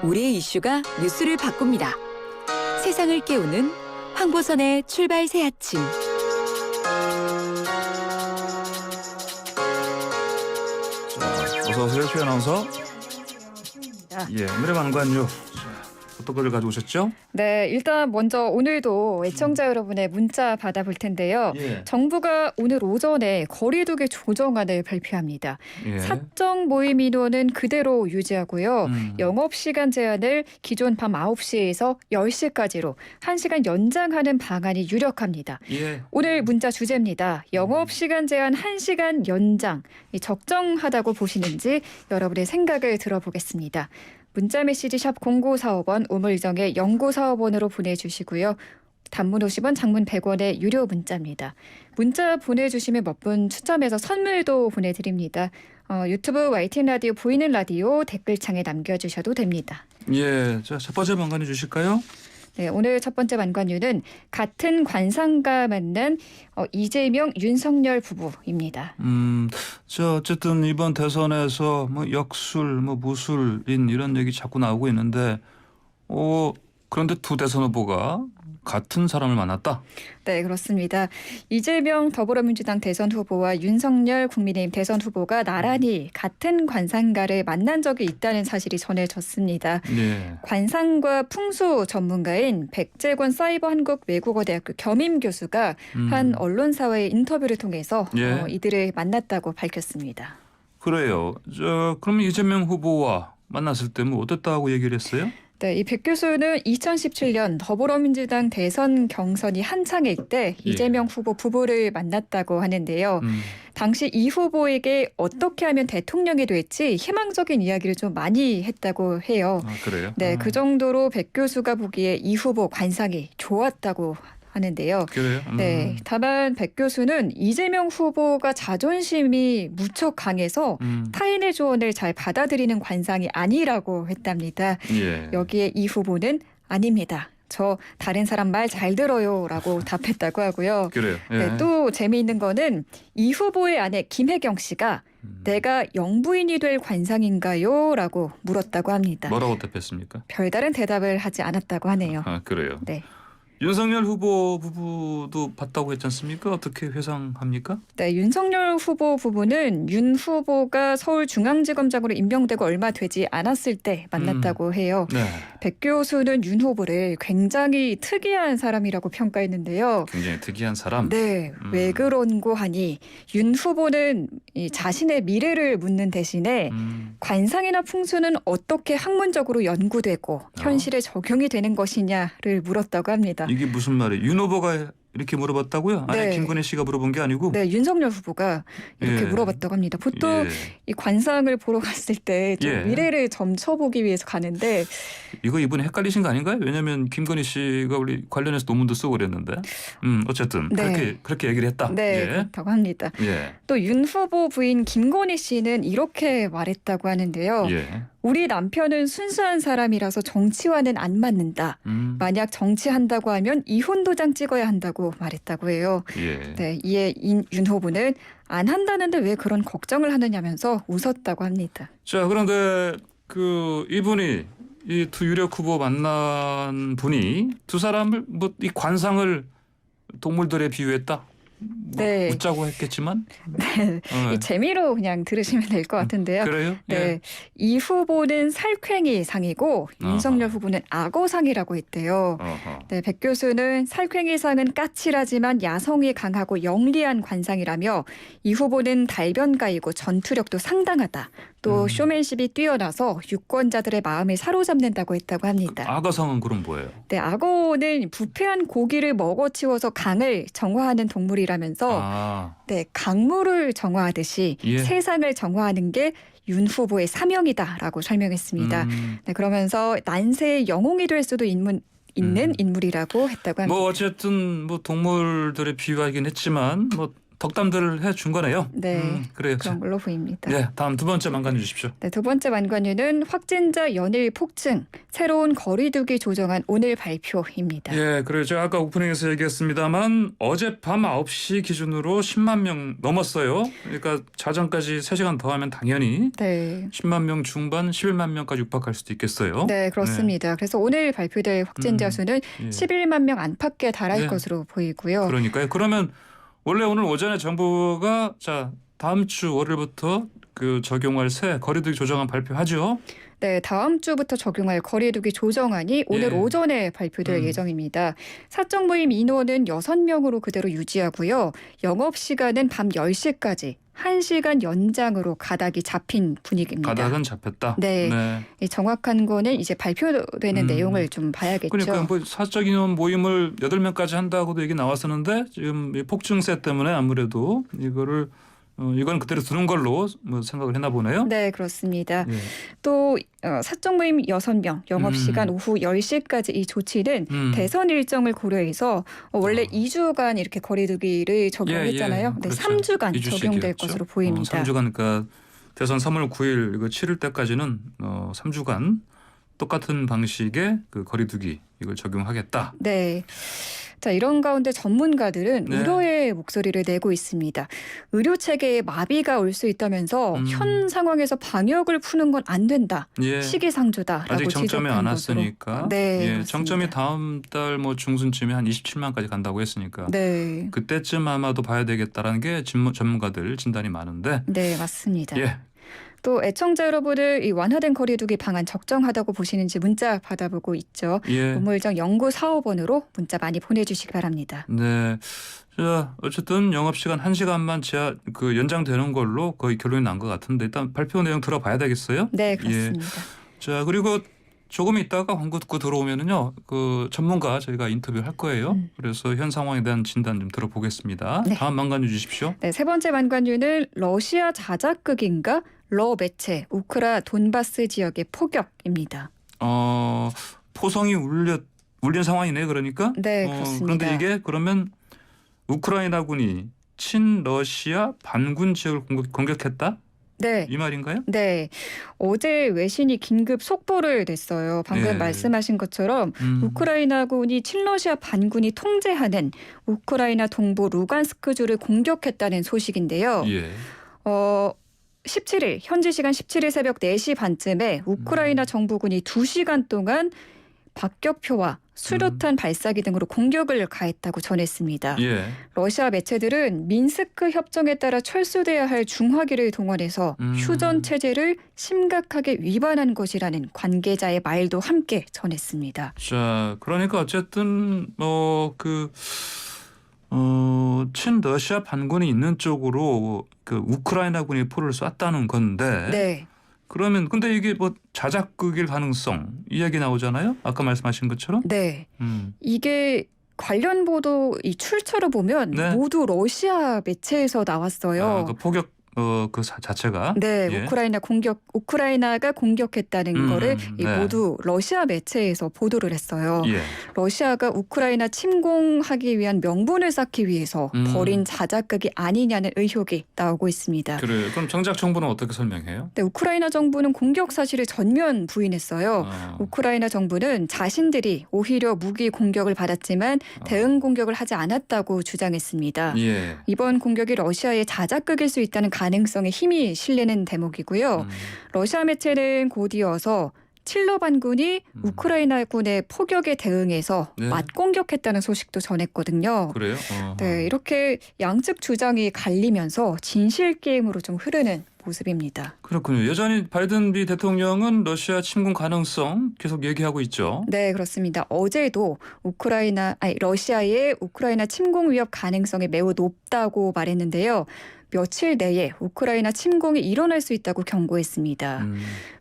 우리의 이슈가 뉴스를 바꿉니다. 세상을 깨우는 황보선의 출발 새 아침. 자, 어서 오세요, 최 아나운서. 예, 오늘의 만관유. 어떤 것을 가져오셨죠? 네, 일단 먼저 오늘도 애청자 여러분의 문자 받아볼 텐데요. 예. 정부가 오늘 오전에 거리두기 조정안을 발표합니다. 예. 사적 모임 인원은 그대로 유지하고요. 영업시간 제한을 기존 밤 9시에서 10시까지로 1시간 연장하는 방안이 유력합니다. 예. 오늘 문자 주제입니다. 영업시간 제한 1시간 연장, 적정하다고 보시는지 여러분의 생각을 들어보겠습니다. 문자 메시지 샵 0945번 우물정의 0945번으로 보내주시고요. 단문 50원, 장문 100원의 유료 문자입니다. 문자 보내주시면 몇 분 추첨해서 선물도 보내드립니다. 유튜브 YTN 라디오 보이는 라디오 댓글창에 남겨주셔도 됩니다. 예. 자, 첫 번째 만관유 주실까요? 네, 오늘 첫 번째 만관유는 같은 관상가 만난 이재명, 윤석열 부부입니다. 어쨌든 이번 대선에서 뭐 역술, 뭐 무술인 이런 얘기 자꾸 나오고 있는데, 그런데 두 대선 후보가 같은 사람을 만났다. 네, 그렇습니다. 이재명 더불어민주당 대선 후보와 윤석열 국민의힘 대선 후보가 나란히 같은 관상가를 만난 적이 있다는 사실이 전해졌습니다. 예. 관상과 풍수 전문가인 백재권 사이버한국외국어대학교 겸임 교수가 한 언론사와의 인터뷰를 통해서 예. 이들을 만났다고 밝혔습니다. 그래요. 그럼 이재명 후보와 만났을 때 뭐 어땠다고 얘기를 했어요? 네, 이 백 교수는 2017년 더불어민주당 대선 경선이 한창일 때 이재명 후보 부부를 만났다고 하는데요. 당시 이 후보에게 어떻게 하면 대통령이 될지 희망적인 이야기를 좀 많이 했다고 해요. 아, 그래요? 네, 그 정도로 백 교수가 보기에 이 후보 관상이 좋았다고 하는데요. 그래요? 네, 다만 백 교수는 이재명 후보가 자존심이 무척 강해서 타인의 조언을 잘 받아들이는 관상이 아니라고 했답니다. 예. 여기에 이 후보는 아닙니다. 저 다른 사람 말 잘 들어요라고 답했다고 하고요. 그래요. 예. 네, 또 재미있는 거는 이 후보의 아내 김혜경 씨가 내가 영부인이 될 관상인가요? 라고 물었다고 합니다. 뭐라고 답했습니까? 별다른 대답을 하지 않았다고 하네요. 아, 그래요. 네. 윤석열 후보 부부도 봤다고 했지 않습니까? 어떻게 회상합니까? 네, 윤석열 후보 부부는 윤 후보가 서울중앙지검장으로 임명되고 얼마 되지 않았을 때 만났다고 해요. 네. 백 교수는 윤 후보를 굉장히 특이한 사람이라고 평가했는데요. 굉장히 특이한 사람. 네, 왜 그런고 하니 윤 후보는 이 자신의 미래를 묻는 대신에 관상이나 풍수는 어떻게 학문적으로 연구되고 현실에 적용이 되는 것이냐를 물었다고 합니다. 이게 무슨 말이에요? 윤 후보가 이렇게 물어봤다고요? 아니 네. 김건희 씨가 물어본 게 아니고? 네, 윤석열 후보가 이렇게 예. 물어봤다고 합니다. 보통 예. 이 관상을 보러 갔을 때 좀 예. 미래를 점쳐보기 위해서 가는데 이거 이번에 헷갈리신 거 아닌가요? 왜냐하면 김건희 씨가 우리 관련해서 논문도 쓰고 그랬는데. 어쨌든 네. 그렇게 얘기를 했다. 네, 예. 그렇다고 합니다. 예. 또 윤 후보 부인 김건희 씨는 이렇게 말했다고 하는데요. 예. 우리 남편은 순수한 사람이라서 정치와는 안 맞는다. 만약 정치한다고 하면 이혼 도장 찍어야 한다고 말했다고 해요. 예. 네, 이에 윤 후보는 안 한다는데 왜 그런 걱정을 하느냐면서 웃었다고 합니다. 자, 그런데 이분이 이 두 유력 후보 만난 분이 두 사람을 뭐 이 관상을 동물들에 비유했다. 네. 웃자고 했겠지만. 네, 이 재미로 그냥 들으시면 될 것 같은데요. 그래요? 네, 예. 이 후보는 살쾡이 상이고 윤석열 후보는 악어상이라고 했대요. 어허. 네, 백 교수는 살쾡이 상은 까칠하지만 야성이 강하고 영리한 관상이라며 이 후보는 달변가이고 전투력도 상당하다. 또 쇼맨십이 뛰어나서 유권자들의 마음을 사로잡는다고 했다고 합니다. 악어상은 그럼 뭐예요? 네, 악어는 부패한 고기를 먹어치워서 강을 정화하는 동물이라면서 네, 강물을 정화하듯이 예. 세상을 정화하는 게 윤 후보의 사명이다라고 설명했습니다. 네, 그러면서 난세의 영웅이 될 수도 있는 인물이라고 했다고 합니다. 뭐 어쨌든 뭐 동물들의 비유하긴 했지만 뭐 덕담들을 해준 거네요. 네, 그래요. 그런 걸로 보입니다. 네, 다음 두 번째 만관유 주십시오. 네, 두 번째 만관유는 확진자 연일 폭증, 새로운 거리두기 조정안 오늘 발표입니다. 예, 그래요. 제가 아까 오프닝에서 얘기했습니다만 어젯밤 9시 기준으로 10만 명 넘었어요. 그러니까 자정까지 3시간 더 하면 당연히 네. 10만 명 중반 11만 명까지 육박할 수도 있겠어요. 네, 그렇습니다. 그래서 오늘 발표될 확진자 수는 예. 11만 명 안팎에 달할 네. 것으로 보이고요. 그러니까요. 그러면 원래 오늘 오전에 정부가 자 다음 주 월요일부터 그 적용할 새 거리두기 조정안 발표하죠. 네, 다음 주부터 적용할 거리두기 조정안이 오늘 예. 오전에 발표될 예정입니다. 사적 모임 인원은 6명으로 그대로 유지하고요. 영업시간은 밤 10시까지 1시간 연장으로 가닥이 잡힌 분위기입니다. 가닥은 잡혔다. 네. 이 정확한 거는 이제 발표되는 내용을 좀 봐야겠죠. 그러니까 뭐 사적 인원 모임을 8명까지 한다고도 얘기 나왔었는데 지금 이 폭증세 때문에 아무래도 이건 그대로 두는 걸로 뭐 생각을 했나 보네요. 네, 그렇습니다. 예. 또 사적 모임 6명, 영업시간 오후 10시까지 이 조치는 대선 일정을 고려해서 원래 2주간 이렇게 거리두기를 적용했잖아요. 네, 그렇죠. 3주간 2주씩이었죠. 적용될 것으로 보입니다. 3주간 그러니까 대선 3월 9일 이거 치를 때까지는 3주간 똑같은 방식의 그 거리두기 이걸 적용하겠다. 네. 자, 이런 가운데 전문가들은 네. 우려의 목소리를 내고 있습니다. 의료 체계에 마비가 올 수 있다면서 현 상황에서 방역을 푸는 건 안 된다. 예. 시기상조다라고 아직 정점에 지적한 안 것으로. 왔으니까. 네, 예, 그렇습니다. 정점이 다음 달 뭐 중순쯤에 한 27만까지 간다고 했으니까. 네. 그때쯤 아마도 봐야 되겠다라는 게 전문가들 진단이 많은데. 네, 맞습니다. 예. 또 애청자 여러분들 이 완화된 거리두기 방안 적정하다고 보시는지 문자 받아보고 있죠. 예. 우물정 연구 사업원으로 문자 많이 보내주시기 바랍니다. 네. 자, 어쨌든 영업시간 1시간만 연장되는 걸로 거의 결론이 난 것 같은데 일단 발표 내용 들어봐야 되겠어요? 네, 그렇습니다. 자, 그리고 조금 있다가 광고 듣고 들어오면은요, 그 전문가 저희가 인터뷰할 거예요. 그래서 현 상황에 대한 진단 좀 들어보겠습니다. 네. 다음 만관유 주십시오. 네, 세 번째 만관유는 러시아 자작극인가 러 매체 우크라 돈바스 지역의 포격입니다. 포성이 울린 상황이네, 그러니까. 네, 그렇습니다. 그런데 이게 그러면 우크라이나군이 친러시아 반군 지역을 공격했다? 네. 이 말인가요? 네. 어제 외신이 긴급 속보를 냈어요. 방금 예. 말씀하신 것처럼 우크라이나군이 친러시아 반군이 통제하는 우크라이나 동부 루간스크주를 공격했다는 소식인데요. 예. 17일 현지 시간 17일 새벽 4시 반쯤에 우크라이나 정부군이 2시간 동안 박격표와 수류탄 발사기 등으로 공격을 가했다고 전했습니다. 예. 러시아 매체들은 민스크 협정에 따라 철수돼야 할 중화기를 동원해서 휴전 체제를 심각하게 위반한 것이라는 관계자의 말도 함께 전했습니다. 자, 그러니까 어쨌든 친러시아 반군이 있는 쪽으로 그 우크라이나군이 포를 쐈다는 건데. 네. 그러면 근데 이게 뭐 자작극일 가능성 이야기 나오잖아요. 아까 말씀하신 것처럼. 네. 이게 관련 보도 이 출처를 보면 네. 모두 러시아 매체에서 나왔어요. 그 포격 자체가. 네, 예. 우크라이나가 공격했다는 거를 네. 모두 러시아 매체에서 보도를 했어요. 예. 러시아가 우크라이나 침공하기 위한 명분을 쌓기 위해서 벌인 자작극이 아니냐는 의혹이 나오고 있습니다. 그래. 그럼 정작 정부는 어떻게 설명해요? 네, 우크라이나 정부는 공격 사실을 전면 부인했어요. 우크라이나 정부는 자신들이 오히려 무기 공격을 받았지만 대응 공격을 하지 않았다고 주장했습니다. 예. 이번 공격이 러시아의 자작극일 수 있다는 가능성에 힘이 실리는 대목이고요. 러시아 매체는 곧이어서 칠러 반군이 우크라이나군의 포격에 대응해서 네. 맞공격했다는 소식도 전했거든요. 그래요? 네, 이렇게 양측 주장이 갈리면서 진실 게임으로 좀 흐르는 모습입니다. 그렇군요. 여전히 바이든 미 대통령은 러시아 침공 가능성 계속 얘기하고 있죠. 네, 그렇습니다. 어제도 러시아의 우크라이나 침공 위협 가능성이 매우 높다고 말했는데요. 며칠 내에 우크라이나 침공이 일어날 수 있다고 경고했습니다.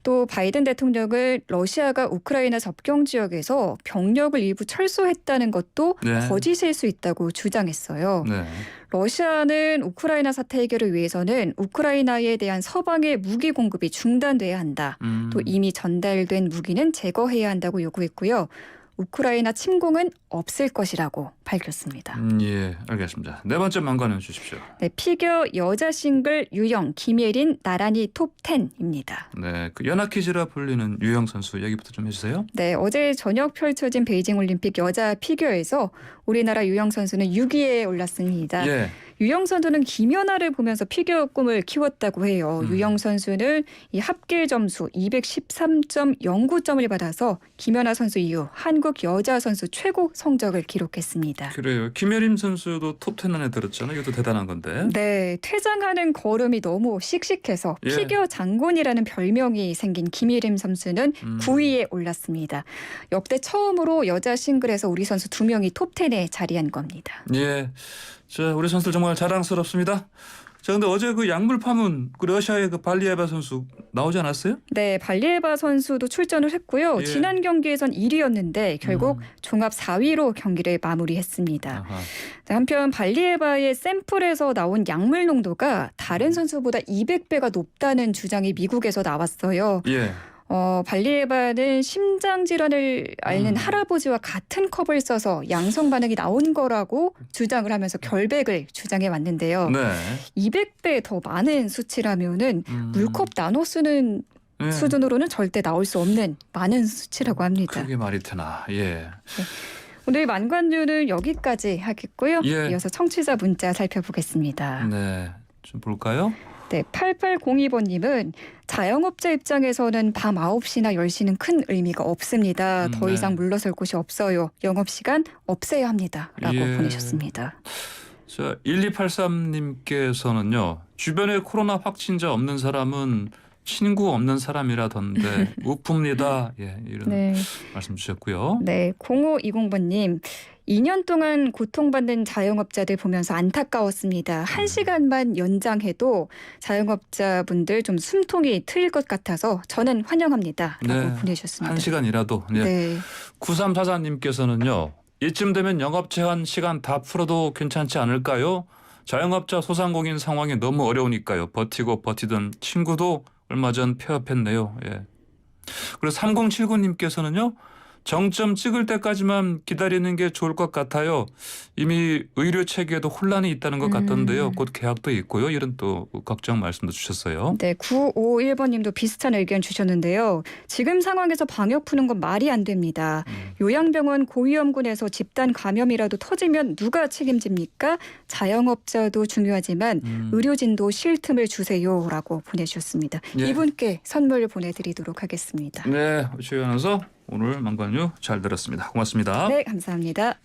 또 바이든 대통령은 러시아가 우크라이나 접경 지역에서 병력을 일부 철수했다는 것도 네. 거짓일 수 있다고 주장했어요. 네. 러시아는 우크라이나 사태 해결을 위해서는 우크라이나에 대한 서방의 무기 공급이 중단돼야 한다. 또 이미 전달된 무기는 제거해야 한다고 요구했고요. 우크라이나 침공은 없을 것이라고 밝혔습니다. 예, 알겠습니다. 네 번째 망관을 주십시오. 네, 피겨 여자 싱글 유영, 김예린 나란히 톱 10입니다. 네, 그 연하키즈라 불리는 유영 선수 얘기부터 좀 해주세요. 네, 어제 저녁 펼쳐진 베이징 올림픽 여자 피겨에서 우리나라 유영 선수는 6위에 올랐습니다. 예, 유영 선수는 김연아를 보면서 피겨 꿈을 키웠다고 해요. 유영 선수는 이 합계 점수 213.09점을 받아서 김연아 선수 이후 한국 여자 선수 최고 성적을 기록했습니다. 그래요. 김예림 선수도 톱10 안에 들었잖아요. 이것도 대단한 건데. 네, 퇴장하는 걸음이 너무 씩씩해서 예. 피겨 장군이라는 별명이 생긴 김예림 선수는 9위에 올랐습니다. 역대 처음으로 여자 싱글에서 우리 선수 2명이 톱10에 자리한 겁니다. 예, 자 우리 선수들 정말 자랑스럽습니다. 자, 근데 어제 그 약물 파문 그 러시아의 그 발리에바 선수 나오지 않았어요? 네, 발리에바 선수도 출전을 했고요. 예. 지난 경기에선 1위였는데 결국 종합 4위로 경기를 마무리했습니다. 아하. 한편 발리에바의 샘플에서 나온 약물 농도가 다른 선수보다 200배가 높다는 주장이 미국에서 나왔어요. 예. 발리에바는 심장 질환을 앓는 할아버지와 같은 컵을 써서 양성 반응이 나온 거라고 주장을 하면서 결백을 주장해 왔는데요. 네. 200배 더 많은 수치라면은 물컵 나눠 쓰는 예. 수준으로는 절대 나올 수 없는 많은 수치라고 합니다. 그게 말이 되나. 예. 오늘 만관류는 여기까지 하겠고요. 예. 이어서 청취자 문자 살펴보겠습니다. 네. 좀 볼까요? 네, 8802번님은 자영업자 입장에서는 밤 9시나 10시는 큰 의미가 없습니다. 더 네. 이상 물러설 곳이 없어요. 영업시간 없애야 합니다. 라고 예. 보내셨습니다. 자, 1283님께서는요. 주변에 코로나 확진자 없는 사람은 친구 없는 사람이라던데 우픕니다. 예, 이런 네. 말씀 주셨고요. 네, 0520번님. 2년 동안 고통받는 자영업자들 보면서 안타까웠습니다. 1시간만 연장해도 자영업자분들 좀 숨통이 트일 것 같아서 저는 환영합니다. 라고 네, 보내주셨습니다. 1시간이라도. 예. 네. 9344님께서는요. 이쯤 되면 영업 제한 시간 다 풀어도 괜찮지 않을까요? 자영업자 소상공인 상황이 너무 어려우니까요. 버티고 버티던 친구도 얼마 전 폐업했네요. 예. 그리고 3079님께서는요. 정점 찍을 때까지만 기다리는 게 좋을 것 같아요. 이미 의료 체계에도 혼란이 있다는 것 같던데요. 곧 계약도 있고요. 이런 또 걱정 말씀도 주셨어요. 네, 951번님도 비슷한 의견 주셨는데요. 지금 상황에서 방역 푸는 건 말이 안 됩니다. 요양병원 고위험군에서 집단 감염이라도 터지면 누가 책임집니까? 자영업자도 중요하지만 의료진도 쉴 틈을 주세요라고 보내주셨습니다. 예. 이분께 선물 보내드리도록 하겠습니다. 네, 최 아나운서 오늘 망관유 잘 들었습니다. 고맙습니다. 네, 감사합니다.